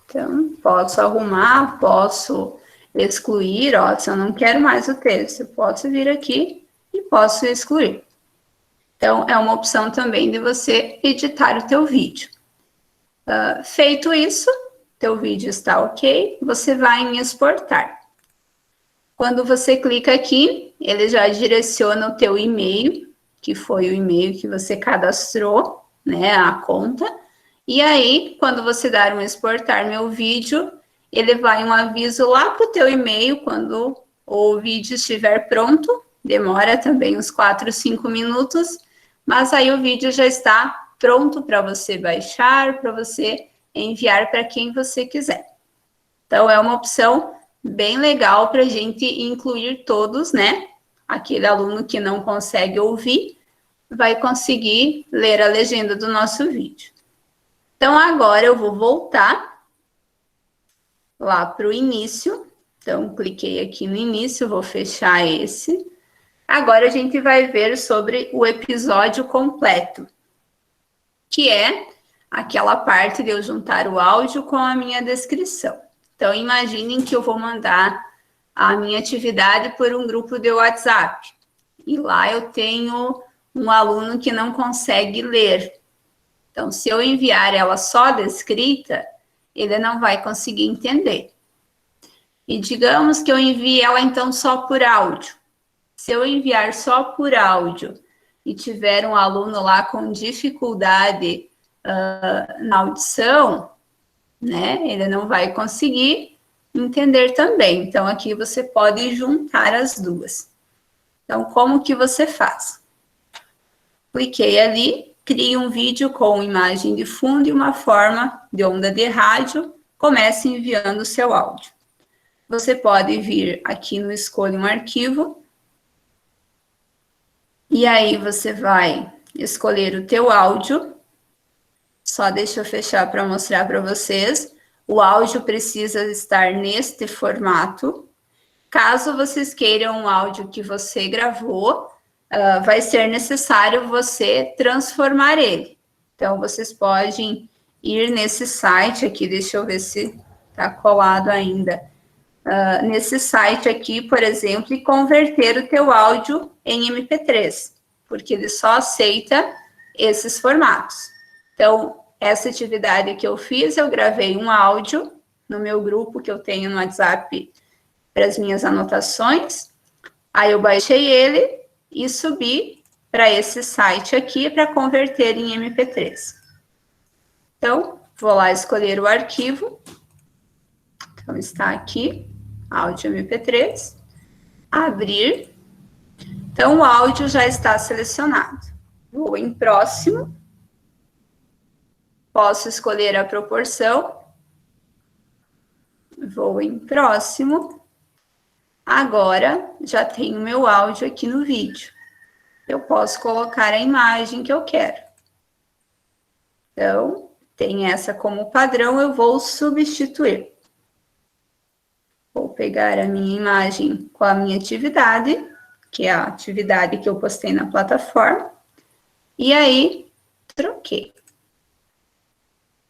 Então, posso arrumar, posso excluir, ó, se eu não quero mais o texto, eu posso vir aqui e posso excluir. Então, é uma opção também de você editar o teu vídeo. Feito isso, teu vídeo está ok, você vai em exportar. Quando você clica aqui, ele já direciona o teu e-mail, que foi o e-mail que você cadastrou, né, a conta. E aí, quando você dar um exportar meu vídeo, ele vai um aviso lá para o teu e-mail, quando o vídeo estiver pronto. Demora também uns 4, 5 minutos, mas aí o vídeo já está pronto para você baixar, para você enviar para quem você quiser. Então, é uma opção bem legal para a gente incluir todos, né? Aquele aluno que não consegue ouvir, vai conseguir ler a legenda do nosso vídeo. Então, agora eu vou voltar lá para o início. Então, cliquei aqui no início, vou fechar esse. Agora, a gente vai ver sobre o episódio completo, que é aquela parte de eu juntar o áudio com a minha descrição. Então, imaginem que eu vou mandar a minha atividade por um grupo de WhatsApp. E lá eu tenho um aluno que não consegue ler. Então, se eu enviar ela só descrita, ele não vai conseguir entender. E digamos que eu envie ela, então, só por áudio. Se eu enviar só por áudio e tiver um aluno lá com dificuldade na audição, né, ele não vai conseguir entender também. Então, aqui você pode juntar as duas. Então, como que você faz? Cliquei ali, crie um vídeo com imagem de fundo e uma forma de onda de rádio, comece enviando o seu áudio. Você pode vir aqui no Escolha um Arquivo, e aí você vai escolher o teu áudio. Só deixa eu fechar para mostrar para vocês. O áudio precisa estar neste formato. Caso vocês queiram um áudio que você gravou, vai ser necessário você transformar ele. Então, vocês podem ir nesse site aqui, deixa eu ver se está colado ainda. Nesse site aqui, por exemplo, e converter o teu áudio em MP3, porque ele só aceita esses formatos. Então, essa atividade que eu fiz, eu gravei um áudio no meu grupo que eu tenho no WhatsApp para as minhas anotações. Aí eu baixei ele e subi para esse site aqui para converter em MP3. Então, vou lá escolher o arquivo. Então, está aqui, áudio MP3. Abrir. Então, o áudio já está selecionado. Vou em próximo. Posso escolher a proporção. Vou em próximo. Agora, já tenho meu áudio aqui no vídeo. Eu posso colocar a imagem que eu quero. Então, tem essa como padrão, eu vou substituir. Vou pegar a minha imagem com a minha atividade, que é a atividade que eu postei na plataforma, e aí, troquei.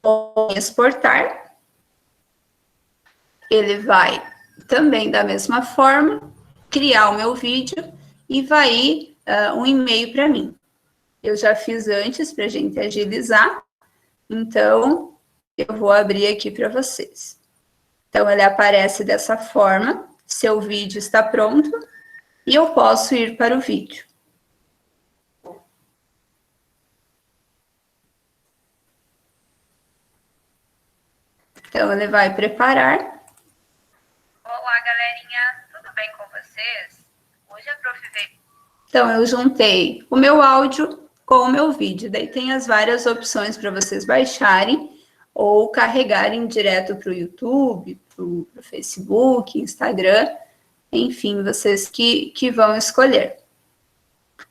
Vou exportar. Ele vai também da mesma forma, criar o meu vídeo e vai ir um e-mail para mim. Eu já fiz antes para a gente agilizar, então eu vou abrir aqui para vocês. Então, ele aparece dessa forma, seu vídeo está pronto, e eu posso ir para o vídeo. Então, ele vai preparar. Olá, galerinha, tudo bem com vocês? Hoje a Prof. veio. Então, eu juntei o meu áudio com o meu vídeo. Daí tem as várias opções para vocês baixarem ou carregarem direto para o YouTube, para o Facebook, Instagram, enfim, vocês que vão escolher.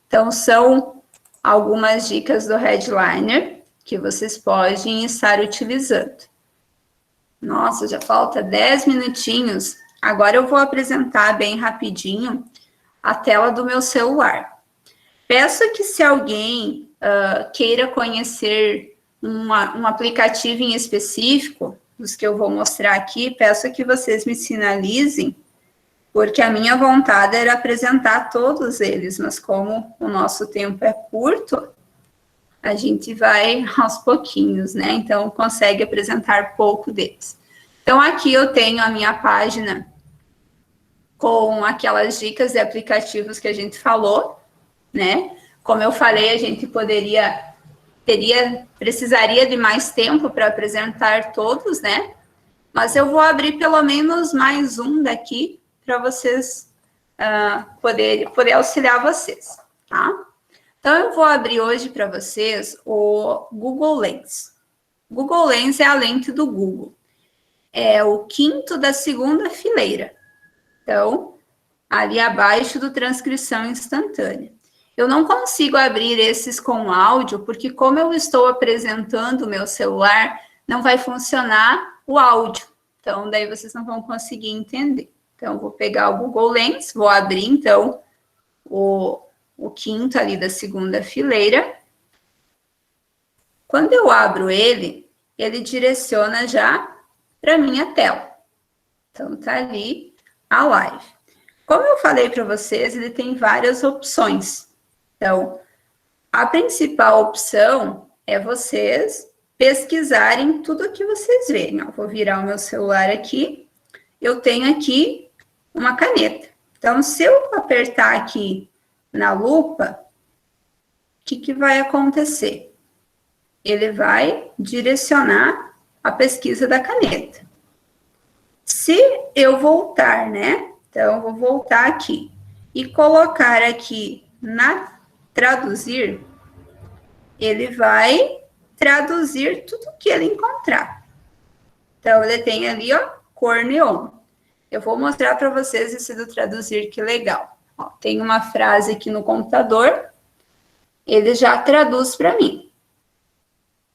Então, são algumas dicas do Headliner que vocês podem estar utilizando. Nossa, já falta 10 minutinhos. Agora eu vou apresentar bem rapidinho a tela do meu celular. Peço que se alguém queira conhecer um aplicativo em específico, dos que eu vou mostrar aqui, peço que vocês me sinalizem, porque a minha vontade era apresentar todos eles, mas como o nosso tempo é curto, a gente vai aos pouquinhos, né? Então, consegue apresentar pouco deles. Então, aqui eu tenho a minha página com aquelas dicas de aplicativos que a gente falou, né? Como eu falei, a gente precisaria de mais tempo para apresentar todos, né? Mas eu vou abrir pelo menos mais um daqui para vocês poder auxiliar vocês, tá? Então, eu vou abrir hoje para vocês o Google Lens. Google Lens é a lente do Google. É o quinto da segunda fileira. Então, ali abaixo do transcrição instantânea. Eu não consigo abrir esses com áudio, porque como eu estou apresentando o meu celular, não vai funcionar o áudio. Então, daí vocês não vão conseguir entender. Então, vou pegar o Google Lens, vou abrir, então, o quinto ali da segunda fileira. Quando eu abro ele direciona já para minha tela. Então, tá ali a live. Como eu falei para vocês, ele tem várias opções. Então, a principal opção é vocês pesquisarem tudo o que vocês verem. Ó, vou virar o meu celular aqui. Eu tenho aqui uma caneta. Então, se eu apertar aqui na lupa, o que vai acontecer? Ele vai direcionar a pesquisa da caneta. Se eu voltar, né? Então, eu vou voltar aqui e colocar aqui na traduzir, ele vai traduzir tudo que ele encontrar. Então, ele tem ali, ó, cor neon. Eu vou mostrar para vocês esse do traduzir, que legal. Ó, tem uma frase aqui no computador, ele já traduz para mim.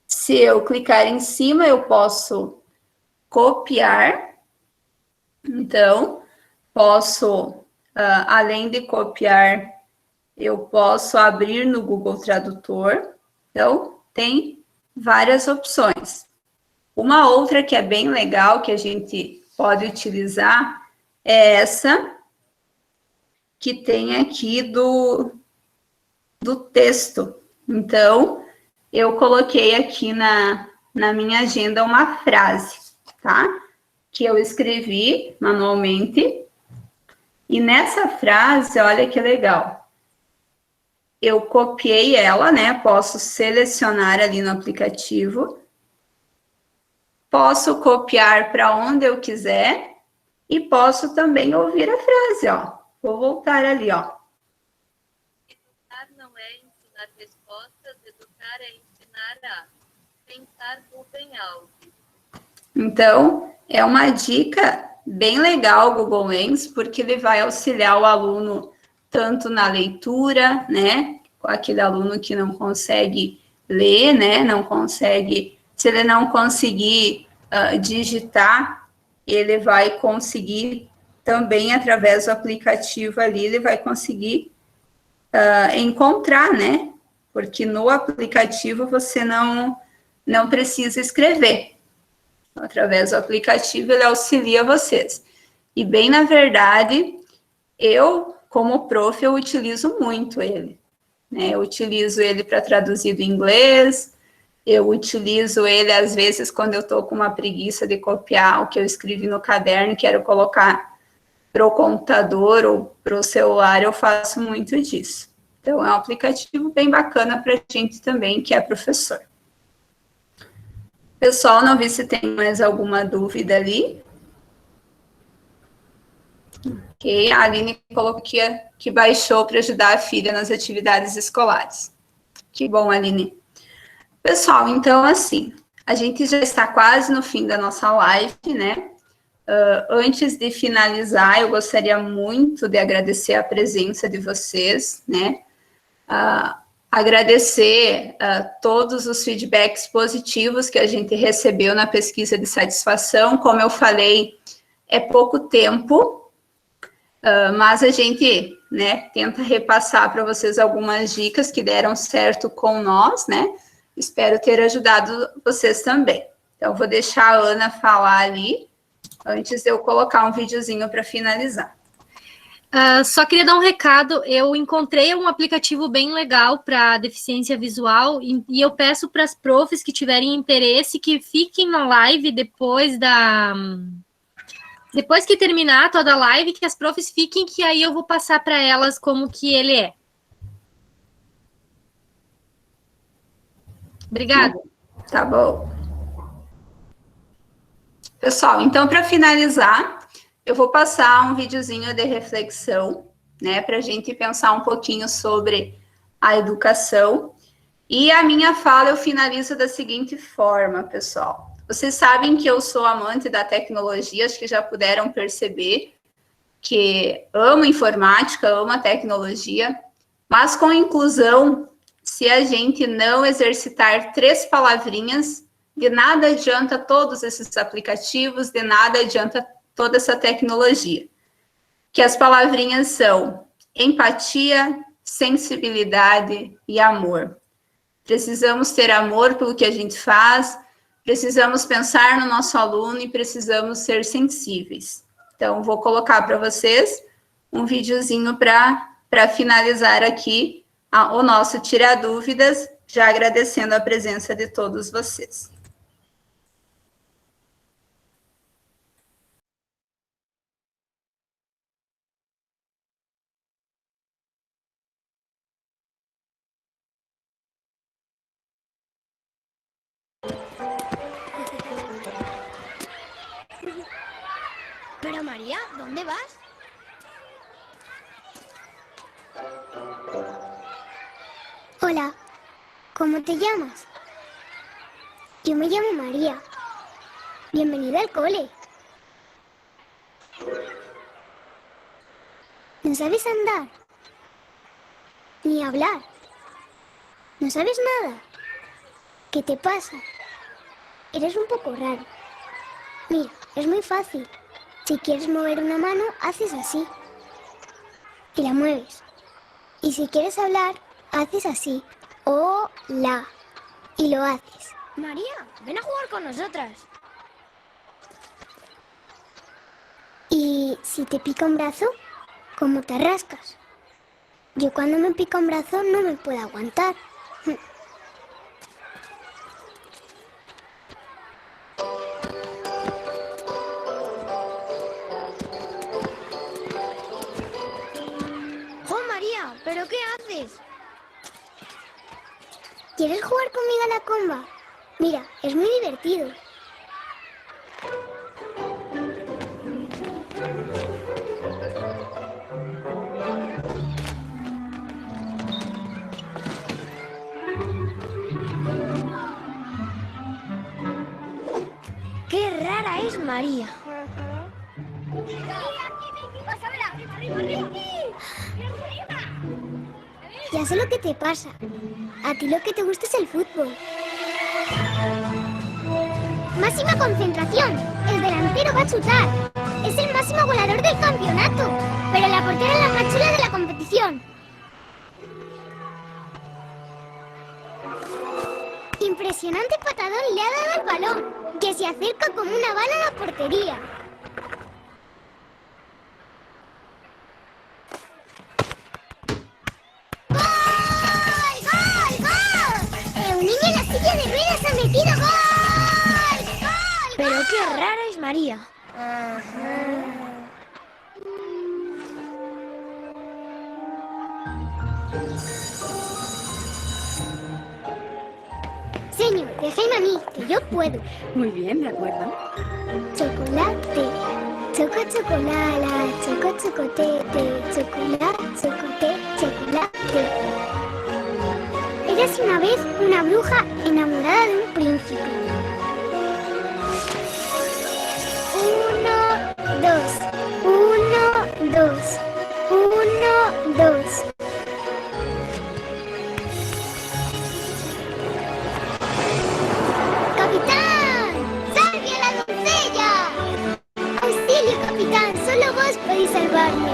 Se eu clicar em cima, eu posso copiar. Então, posso, além de copiar, eu posso abrir no Google Tradutor. Então, tem várias opções. Uma outra que é bem legal, que a gente pode utilizar, é essa que tem aqui do texto. Então, eu coloquei aqui na minha agenda uma frase, tá? Que eu escrevi manualmente. E nessa frase, olha que legal. Eu copiei ela, né? Posso selecionar ali no aplicativo. Posso copiar para onde eu quiser. E posso também ouvir a frase, ó. Vou voltar ali, ó. explicar é ensinar a pensar tudo em algo. Então, é uma dica bem legal o Google Lens, porque ele vai auxiliar o aluno tanto na leitura, né? Com aquele aluno que não consegue ler, né? Não consegue, se ele não conseguir digitar, ele vai conseguir também, através do aplicativo ali, ele vai conseguir encontrar, né? Porque no aplicativo você não precisa escrever. Através do aplicativo, ele auxilia vocês. E, bem, na verdade, eu, como prof, eu utilizo muito ele. Né? Eu utilizo ele para traduzir do inglês, eu utilizo ele, às vezes, quando eu estou com uma preguiça de copiar o que eu escrevi no caderno e quero colocar para o computador ou para o celular, eu faço muito disso. Então, é um aplicativo bem bacana para a gente também, que é professor. Pessoal, não vi se tem mais alguma dúvida ali. Ok, a Aline colocou que baixou para ajudar a filha nas atividades escolares. Que bom, Aline. Pessoal, então, assim, a gente já está quase no fim da nossa live, né? Antes de finalizar, eu gostaria muito de agradecer a presença de vocês, né? Agradecer todos os feedbacks positivos que a gente recebeu na pesquisa de satisfação. Como eu falei, é pouco tempo, mas a gente, né, tenta repassar para vocês algumas dicas que deram certo com nós, né? Espero ter ajudado vocês também. Então, vou deixar a Ana falar ali, antes de eu colocar um videozinho para finalizar. Só queria dar um recado, eu encontrei um aplicativo bem legal para deficiência visual e eu peço para as profs que tiverem interesse que fiquem na live depois que terminar toda a live, que as profs fiquem, que aí eu vou passar para elas como que ele é. Obrigada. Tá bom. Pessoal, então, para finalizar, eu vou passar um videozinho de reflexão, né, para a gente pensar um pouquinho sobre a educação. E a minha fala eu finalizo da seguinte forma, pessoal. Vocês sabem que eu sou amante da tecnologia, acho que já puderam perceber que amo informática, amo a tecnologia, mas com inclusão, se a gente não exercitar 3 palavrinhas, de nada adianta todos esses aplicativos, de nada adianta toda essa tecnologia. Que as palavrinhas são empatia, sensibilidade e amor. Precisamos ter amor pelo que a gente faz, precisamos pensar no nosso aluno e precisamos ser sensíveis. Então, vou colocar para vocês um videozinho para finalizar aqui o nosso Tira Dúvidas, já agradecendo a presença de todos vocês. Pero María, ¿dónde vas? Hola, ¿cómo te llamas? Yo me llamo María. Bienvenida al cole. ¿No sabes andar? Ni hablar. ¿No sabes nada? ¿Qué te pasa? Eres un poco raro. Mira, es muy fácil. Si quieres mover una mano, haces así. Y la mueves. Y si quieres hablar, haces así. Hola. Y lo haces. María, ven a jugar con nosotras. Y si te pica un brazo, ¿cómo te rascas? Yo cuando me pica un brazo no me puedo aguantar. ¡Jo, María! ¿Pero qué haces? ¿Quieres jugar conmigo a la comba? Mira, es muy divertido. María. Ya sé lo que te pasa. A ti lo que te gusta es el fútbol. Máxima concentración. El delantero va a chutar. Es el máximo goleador del campeonato. Pero la portera es la más chula de la competición. Impresionante patadón le ha dado al balón, que se acerca como una bala a la portería. ¡Gol! ¡Gol! ¡Gol! Un niño en la silla de ruedas ha metido gol. ¡Gol! Pero qué rara es María. Señor, déjame a mí, que yo puedo. Muy bien, de acuerdo. Chocolate, chocolala, chocotete, chocolate, chocolate. Érase una vez una bruja enamorada de un príncipe. 1, 2, 1, 2, 1, 2. ¡Capitán! ¡Salve a la doncella! ¡Auxilio, capitán! Solo vos podéis salvarme.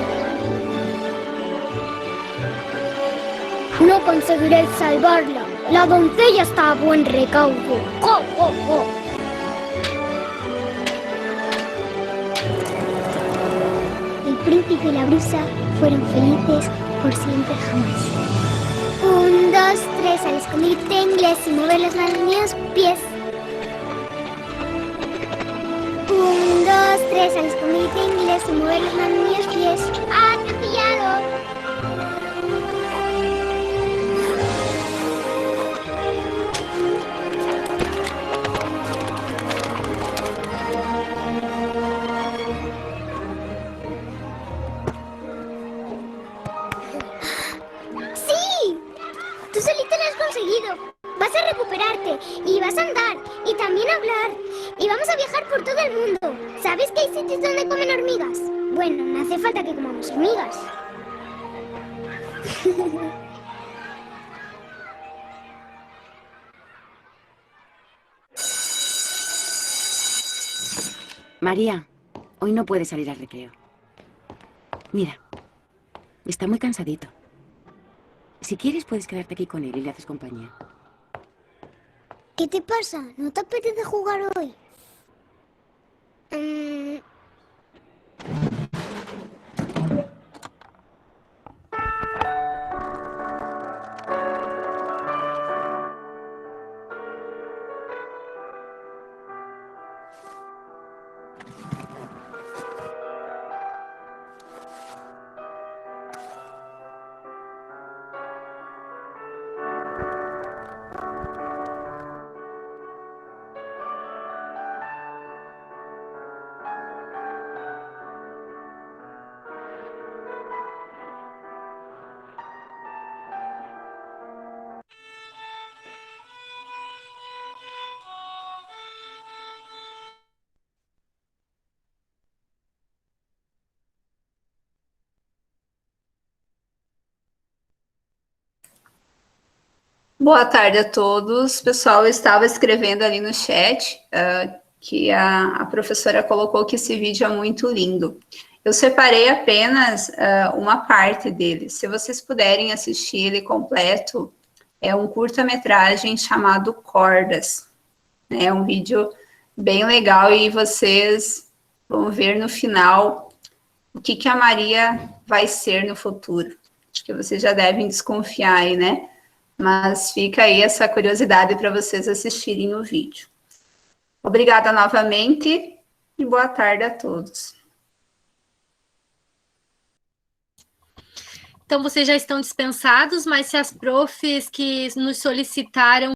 No conseguiréis salvarla. La doncella está a buen recaudo. ¡Jo, jo, jo! El príncipe y la bruja fueron felices por siempre jamás. 1, 2, 3, al escondite inglés y mover los niños pies. 1, 2, 3, al escondite inglés y mover los niños pies. ¡Ah, te he pillado! ¡Sí! Tú solito lo has conseguido. Vas a recuperarte y vas a andar y también hablar y vamos a viajar por todo el mundo. ¿Sabes que hay sitios donde comen hormigas? Bueno, no hace falta que comamos hormigas. María, hoy no puedes salir al recreo. Mira, está muy cansadito. Si quieres, puedes quedarte aquí con él y le haces compañía. ¿Qué te pasa? ¿No te apetece jugar hoy? Boa tarde a todos. Pessoal, eu estava escrevendo ali no chat que a professora colocou que esse vídeo é muito lindo. Eu separei apenas uma parte dele. Se vocês puderem assistir ele completo, é um curta-metragem chamado Cordas. É um vídeo bem legal e vocês vão ver no final o que a Maria vai ser no futuro. Acho que vocês já devem desconfiar aí, né? Mas fica aí essa curiosidade para vocês assistirem o vídeo. Obrigada novamente e boa tarde a todos. Então, vocês já estão dispensados, mas se as profs que nos solicitaram